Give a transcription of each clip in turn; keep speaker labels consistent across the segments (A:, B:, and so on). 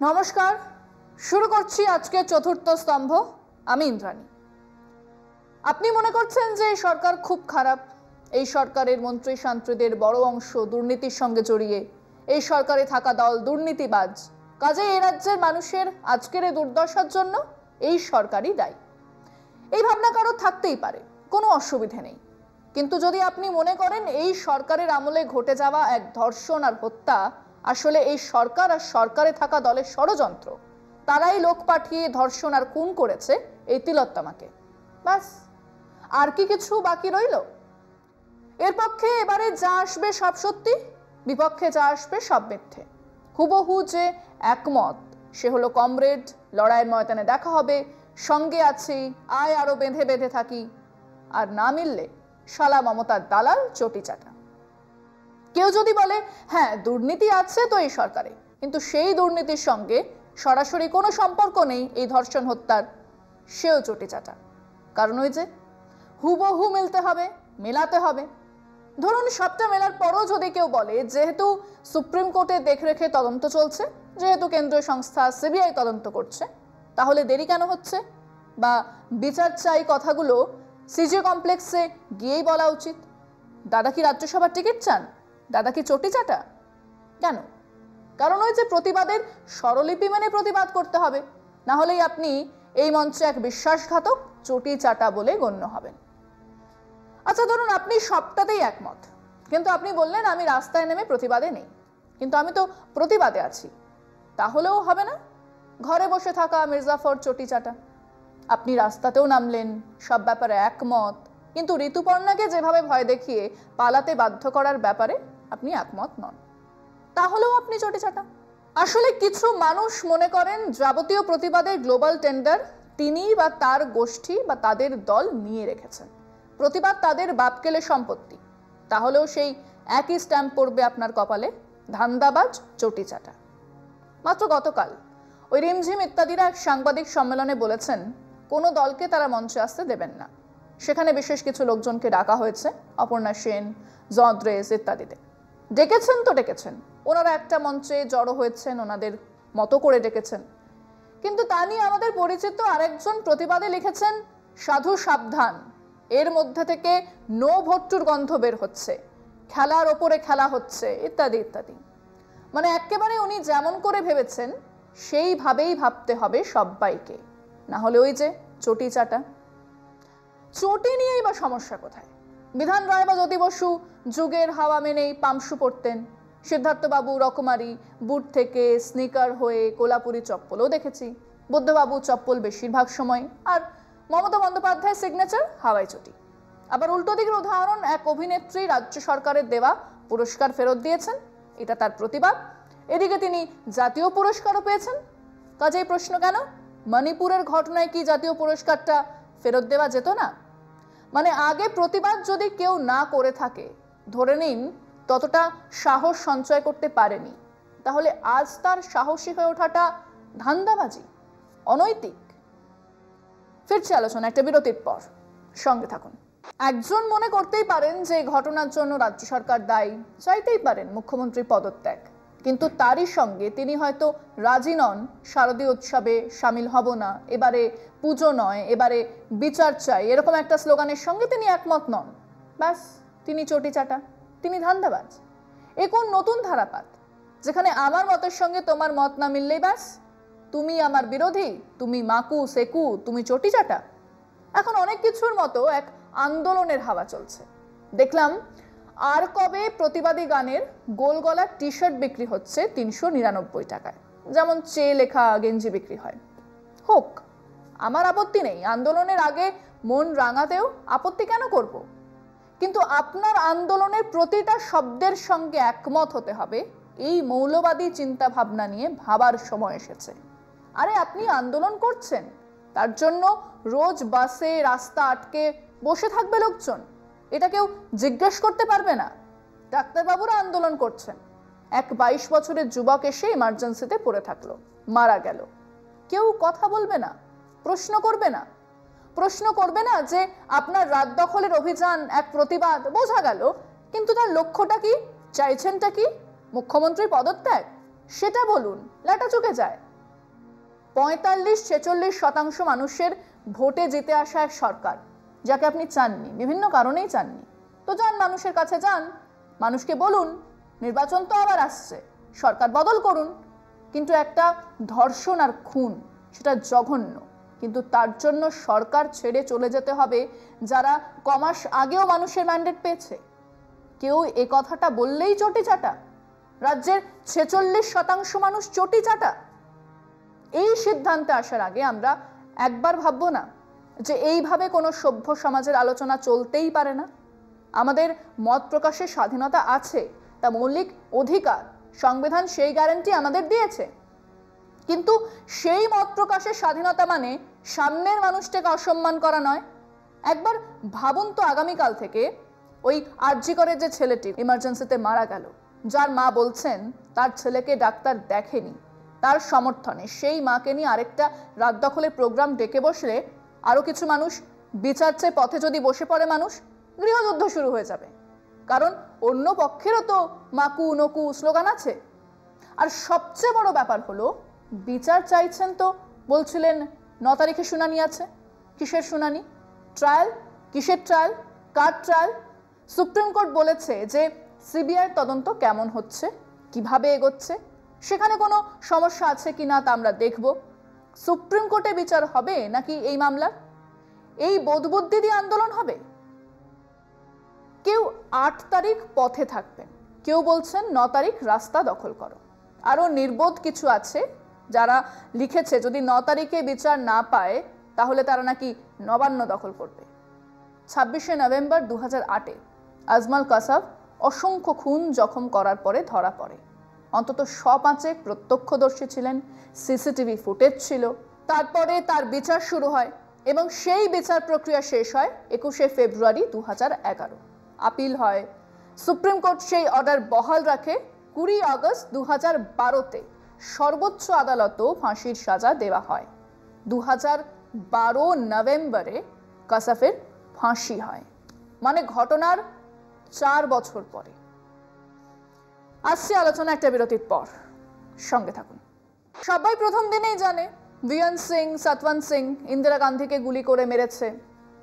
A: নমস্কার, শুরু করছি আজকে চতুর্থ স্তম্ভ। আমি ইন্দ্রাণী। আপনি মনে করছেন যে এই সরকার খুব খারাপ, এই সরকারের মন্ত্রী শান্ত্রীদের বড় অংশ দুর্নীতির সঙ্গে জড়িয়ে, এই সরকারে থাকা দল দুর্নীতিবাজ, কাজে এই রাজ্যের মানুষের আজকের এই দুর্দশার জন্য এই সরকারই দায়ী। এই ভাবনা কারো থাকতেই পারে, কোনো অসুবিধে নেই। কিন্তু যদি আপনি মনে করেন এই সরকারের আমলে ঘটে যাওয়া এক ধর্ষণ আর হত্যা আসলে এই সরকার আর সরকারে থাকা দলের ষড়যন্ত্র, তারাই লোক পাঠিয়ে ধর্ষণ আর খুন করেছে এই তিলোত্তমাকে, ব্যাস আর কি কিছু বাকি রইল? এর পক্ষে এবারে যা আসবে সব সত্যি, বিপক্ষে যা আসবে সব মিথ্যে। হুবহু যে একমত সে হলো কমরেড, লড়াইয়ের ময়দানে দেখা হবে, সঙ্গে আছি, আয় আরো বেঁধে বেঁধে থাকি, আর না মিললে শালা মমতার দালাল চটি চাটা। কেউ যদি বলে হ্যাঁ দুর্নীতি আছে তো এই সরকারে, কিন্তু সেই দুর্নীতির সঙ্গে সরাসরি কোনো সম্পর্ক নেই এই ধর্ষণ হত্যার, সেও চটি চাটা। কারণ ওই যে হুবহু মিলতে হবে, মেলাতে হবে। ধরুন সবটা মেলার পরও যদি কেউ বলে যেহেতু সুপ্রিম কোর্টে দেখরেখে তদন্ত চলছে, যেহেতু কেন্দ্রীয় সংস্থা সিবিআই তদন্ত করছে, তাহলে দেরি কেন হচ্ছে? বা বিচার চাই কথাগুলো সিজে কমপ্লেক্সে গিয়েই বলা উচিত। দাদা কি রাজ্যসভার টিকিট চান? দাদা কি চটি চাটা? কেন? কারণ ওই যে প্রতিবাদের স্বরলিপি মেনে প্রতিবাদ করতে হবে, না হলেই আপনি এই মঞ্চে এক বিশ্বাসঘাতক চটি চাটা বলে গণ্য হবেন। আচ্ছা ধরুন আপনি সবটাতেই একমত, কিন্তু আপনি বললেন আমি রাস্তায় নেমে প্রতিবাদে নেই, কিন্তু আমি তো প্রতিবাদে আছি। তাহলেও হবে না, ঘরে বসে থাকা মির্জাফর চটি চাটা। আপনি রাস্তাতেও নামলেন, সব ব্যাপারে একমত, কিন্তু ঋতুপর্ণাকে যেভাবে ভয় দেখিয়ে পালাতে বাধ্য করার ব্যাপারে আপনি একমত নন, তাহলেও আপনি চটি চাটা। আসলে কিছু মানুষ মনে করেন যাবতীয় প্রতিবাদের গ্লোবাল টেন্ডার তিনি বা তার গোষ্ঠী বা তাদের দল নিয়ে রেখেছেন। প্রতিবাদ তাদের বাপকেলে সম্পত্তি, তাহলেও সেই একই স্ট্যাম্প পড়বে আপনার কপালে, ধান্দাবাজ চটি চাটা। মাত্র গতকাল ওই রিমঝিম ইত্যাদিরা এক সাংবাদিক সম্মেলনে বলেছেন কোনো দলকে তারা মঞ্চে আসতে দেবেন না। সেখানে বিশেষ কিছু লোকজনকে ডাকা হয়েছে, অপর্ণা সেন, জদ্রেস ইত্যাদিতে। ডেকেছেন তো ডেকেছেন, ওনারা একটা মঞ্চে জড়ো হয়েছেন, ওনাদের মতো করে ডেকেছেন। কিন্তু তা নিয়ে আমাদের পরিচিত আরেকজন প্রতিবাদে লিখেছেন সাধু সাবধান, এর মধ্যে থেকে নো ভট্টুর গন্ধ বের হচ্ছে, খেলার ওপরে খেলা হচ্ছে ইত্যাদি ইত্যাদি। মানে একেবারে উনি যেমন করে ভেবেছেন সেইভাবেই ভাবতে হবে সবাইকে, না হলে ওই যে চটি চাটা। চটি নিয়েই বা সমস্যা কোথায়? বিধান রায় বা জ্যোতি বসু যুগের হাওয়া মেনেই পামশু পড়তেন। সিদ্ধার্থবাবু রকমারি বুট থেকে স্নিকার হয়ে কোলাপুরি চপ্পলও দেখেছি, বুদ্ধবাবু চপ্পল বেশিরভাগ সময়, আর মমতা বন্দ্যোপাধ্যায় সিগনেচার হাওয়াই চটি। আবার উল্টো দিকের উদাহরণ এক অভিনেত্রী রাজ্য সরকারের দেওয়া পুরস্কার ফেরত দিয়েছেন, এটা তার প্রতিবাদ। এদিকে তিনি জাতীয় পুরস্কারও পেয়েছেন। কাজেই প্রশ্ন কেন মণিপুরের ঘটনায় কি জাতীয় পুরস্কারটা ফেরত দেওয়া যেত না? মানে আগে প্রতিবাদ যদি কেউ না করে থাকে, ধরে নিন ততটা সাহস সঞ্চয় করতে পারেনি, তাহলে আজ তার সাহসী হয়ে ওঠাটা ধান্দাবাজি, অনৈতিক। ফিরছে আলোচনা একটা বিরতির পর, সঙ্গে থাকুন। একজন মনে করতেই পারেন যে ঘটনার জন্য রাজ্য সরকার দায়ী, চাইতেই পারেন মুখ্যমন্ত্রী পদত্যাগ, কিন্তু তারই সঙ্গে তিনি হয়তো রাজি নন শারদীয় উৎসবে সামিল হব না, এবারে পুজো নয়, এবারে বিচার চাই, এরকম একটা স্লোগানের সঙ্গে তিনি একমত নন। ব্যাস তিনি চটি চাটা, তিনি ধান্দাবাজ। এ কোন নতুন ধারাপাত যেখানে আমার মতের সঙ্গে তোমার মত না মিললেই ব্যাস তুমি আমার বিরোধী, তুমি মাকু সেকু, তুমি চটি চাটা? এখন অনেক কিছুর মতো এক আন্দোলনের হাওয়া চলছে। দেখলাম আর কবে প্রতিবাদী গানের গোল গলা টি শার্ট বিক্রি হচ্ছে ৩৯৯ টাকায়, যেমন চে লেখা গেঞ্জি বিক্রি হয়। হোক, আমার আপত্তি নেই, আন্দোলনের আগে মন রাঙাতেও আপত্তি কেন করব? কিন্তু আপনার আন্দোলনের প্রতিটা শব্দের সঙ্গে একমত হতে হবে, এই মৌলবাদী চিন্তা ভাবনা নিয়ে ভাবার সময় এসেছে। আরে আপনি আন্দোলন করছেন, তার জন্য রোজ বাসে রাস্তা আটকে বসে থাকবে লোকজন? এটা কেউ জিজ্ঞেস করতে পারবে না? ডাক্তারবাবুরা আন্দোলন করছেন, এক ২২ বছরের যুবক এসে ইমার্জেন্সিতে পড়ে থাকলো, মারা গেল, কেউ কথা বলবে না, প্রশ্ন করবে না? প্রশ্ন করবে না যে আপনার রাত দখলের অভিযান এক প্রতিবাদ, বোঝা গেল, কিন্তু তার লক্ষ্যটা কি, চাইছেনটা কি? মুখ্যমন্ত্রীর পদত্যাগ? সেটা বলুন, লেটা চুকে যায়। 45-46% মানুষের ভোটে জিতে আসা এক সরকার, যাকে আপনি চাননি, বিভিন্ন কারণেই চাননি। তো যান, মানুষের কাছে যান, মানুষকে বলুন নির্বাচন তো আবার আসছে, সরকার বদল করুন। কিন্তু একটা ধর্ষণ আর খুন, সেটা জঘন্য, কিন্তু তার জন্য সরকার ছেড়ে চলে যেতে হবে যারা কমাস আগেও মানুষের ম্যান্ডেট পেয়েছে। কেউ এ কথাটা বললেই চটি চাটা, রাজ্যের 46% মানুষ চটি চাটা। এই সিদ্ধান্তে আসার আগে আমরা একবার ভাববো না যে এইভাবে কোনো সভ্য সমাজের আলোচনা চলতেই পারে না? আমাদের মত প্রকাশের স্বাধীনতা আছে, তা মৌলিক অধিকার, সংবিধান সেই গ্যারান্টি আমাদের দিয়েছে। কিন্তু সেই মত প্রকাশের স্বাধীনতা মানে সামনের মানুষটাকে অসম্মান করা নয়। একবার ভাবুন তো, আগামীকাল থেকে ওই আরজি করের যে ছেলেটি ইমার্জেন্সিতে মারা গেল, যার মা বলছেন তার ছেলেকে ডাক্তার দেখেনি, তার সমর্থনে সেই মাকে নিয়ে আরেকটা রাত দখলের প্রোগ্রাম ডেকে বসলে আরো কিছু মানুষ বিচার চেয়ে পথে যদি বসে পড়ে মানুষ, গৃহযুদ্ধ শুরু হয়ে যাবে। কারণ অন্য পক্ষেরও তো মাকু নকু স্লোগান আছে। আর সবচেয়ে বড় ব্যাপার হলো, বিচার চাইছেন তো বলছিলেন 9 তারিখে শুনানি আছে। কিসের শুনানি? ট্রায়াল? কিসের ট্রায়াল? কার ট্রায়াল? সুপ্রিম কোর্ট বলেছে যে সিবিআই তদন্ত কেমন হচ্ছে, কিভাবে এগোচ্ছে, সেখানে কোনো সমস্যা আছে কিনা তা আমরা দেখব। সুপ্রিম কোর্টে বিচার হবে নাকি এই মামলার? এই বোধবুদ্ধি দিয়ে আন্দোলন হবে? কেউ 8 তারিখ পথে থাকবেন, কেউ বলছেন 9 তারিখ রাস্তা দখল করো। আরো নির্বোধ কিছু আছে যারা লিখেছে যদি 9 তারিখে বিচার না পায় তাহলে তারা নাকি নবান্ন দখল করবে। 26শে নভেম্বর 2008-এ আজমল কাসাব অসংখ্য খুন জখম করার পরে ধরা পড়ে। অন্তত 5 প্রত্যক্ষদর্শী ছিলেন, সিসিটিভি ফুটেজ ছিল। তারপরে তার বিচার শুরু হয় এবং সেই বিচার প্রক্রিয়া শেষ হয় 21শে ফেব্রুয়ারি 2011। আপিল হয়, সুপ্রিম কোর্ট সেই অর্ডার বহাল রাখে। 20 আগস্ট 2012-তে সর্বোচ্চ আদালতেও ফাঁসির সাজা দেওয়া হয়। 2012 নভেম্বরে কাসাফের ফাঁসি হয়, মানে ঘটনার 4 বছর পরে। আসছে আলোচনা একটা বিরতির পর, সঙ্গে থাকুন। সবাই প্রথম দিনেই জানে ভিএন সিং, সতওয়ন্ত সিং ইন্দিরা গান্ধীকে গুলি করে মেরেছে।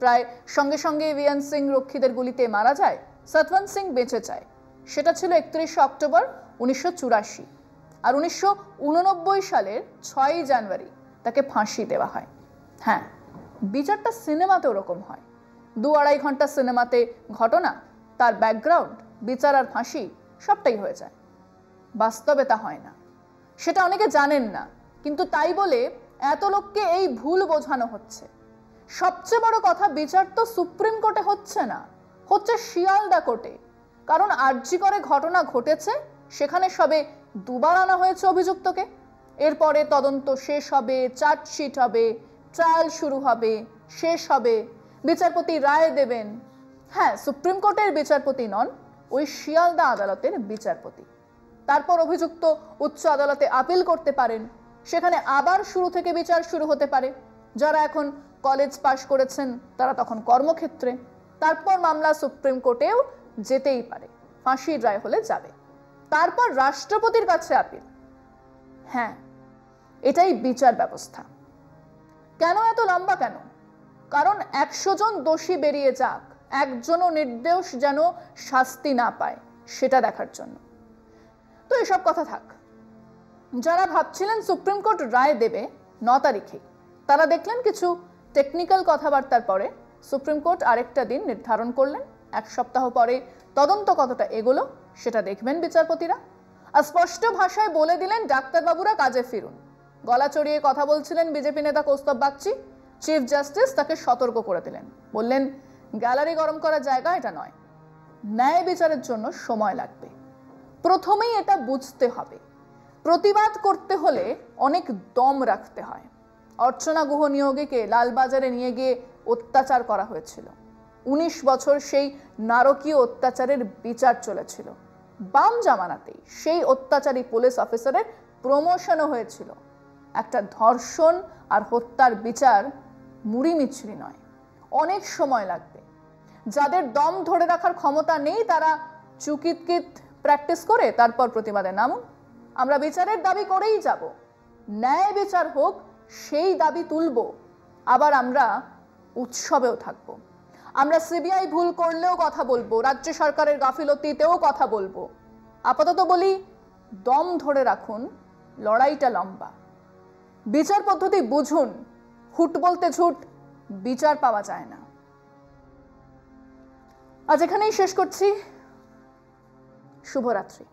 A: প্রায় সঙ্গে সঙ্গে ভিএন সিং রক্ষীদের গুলিতে মারা যায়, সতওয়ন্ত সিং বেঁচে যায়। সেটা ছিল 31শে অক্টোবর 1984। আর 1989 সালের 6ই জানুয়ারি তাকে ফাঁসি দেওয়া হয়। হ্যাঁ, বিচারটা সিনেমাতে ওরকম হয়। 2-2.5 ঘন্টা সিনেমাতে ঘটনা, তার ব্যাকগ্রাউন্ড, বিচার আর ফাঁসি সবটাই হয়ে যায়। বাস্তবে তা হয় না, সেটা অনেকে জানেন না, কিন্তু তাই বলে এত লোককে এই ভুল বোঝানো হচ্ছে। সবচেয়ে বড় কথা, বিচার তো সুপ্রিম কোর্টে হচ্ছে না, হচ্ছে শিয়ালদা কোর্টে। কারণ আরজি করে ঘটনা ঘটেছে, সেখানে সবে 2 বার আনা হয়েছে অভিযুক্তকে। এরপরে তদন্ত শেষ হবে, চার্জশিট হবে, ট্রায়াল শুরু হবে, শেষ হবে, বিচারপতি রায় দেবেন। হ্যাঁ, সুপ্রিম কোর্টের বিচারপতি নন, ওই শিয়ালদা আদালতের বিচারপতি। তারপর অভিযুক্ত উচ্চ আদালতে আপিল করতে পারেন, সেখানে আবার শুরু থেকে বিচার শুরু হতে পারে। যারা এখন কলেজ পাশ করেছেন তারা তখন কর্মক্ষেত্রে। তারপর মামলা সুপ্রিম কোর্টেও যেতেই পারে, ফাঁসির রায় হলে যাবে। তারপর রাষ্ট্রপতির কাছে আপিল। হ্যাঁ, এটাই বিচার ব্যবস্থা। কেন এত লম্বা কেন? কারণ 100 জন দোষী বেরিয়ে যাক, একজনও নির্দোষ যেন শাস্তি না পায়, সেটা দেখার জন্য। তো এসব কথা থাক। যারা ভাবছিলেন সুপ্রিম কোর্ট রায় দেবে 9 তারিখে, তারা দেখলেন কিছু টেকনিক্যাল কথাবার্তার পরে সুপ্রিম কোর্ট আরেকটা দিন নির্ধারণ করলেন। 1 সপ্তাহ পরে তদন্ত কতটা এগোলো সেটা দেখবেন বিচারপতিরা। আর স্পষ্ট ভাষায় বলে দিলেন ডাক্তারবাবুরা কাজে ফিরুন। গলা চড়িয়ে কথা বলছিলেন বিজেপি নেতা কৌস্তব বাগচি। চিফ জাস্টিস তাকে সতর্ক করে দিলেন, বললেন গ্যালারি গরম করার জায়গা এটা নয়, ন্যায় বিচারের জন্য সময় লাগবে। প্রথমেই এটা বুঝতে হবে, প্রতিবাদ করতে হলে অনেক দম রাখতে হয়। অর্চনা গুহ নিয়োগীকে লালবাজারে নিয়ে গিয়ে অত্যাচার করা হয়েছিল। 19 বছর সেই নারকীয় অত্যাচারের বিচার চলেছিল। বাম জামানাতেই সেই অত্যাচারী পুলিশ অফিসারের প্রমোশনও হয়েছিল। একটা ধর্ষণ আর হত্যার বিচার মুড়ি মিছরি নয়, অনেক সময় লাগবে। যাদের দম ধরে রাখার ক্ষমতা নেই তারা চুকিতকিত প্র্যাকটিস করে তারপর প্রতিবাদে নামুন। আমরা বিচারের দাবি করেই যাব। ন্যায় বিচার হোক, সেই দাবি তুলব, আবার আমরা উৎসবেও থাকব। আমরা সিবিআই ভুল করলেও কথা বলবো, রাজ্য সরকারের গাফিলতিতেও কথা বলবো। আপাতত বলি, দম ধরে রাখুন, লড়াইটা লম্বা। বিচার পদ্ধতি বুঝুন, হুট বলতে ঝুট, বিচার পাওয়া যায় না। আজ এখানেই শেষ করছি। শুভরাত্রি।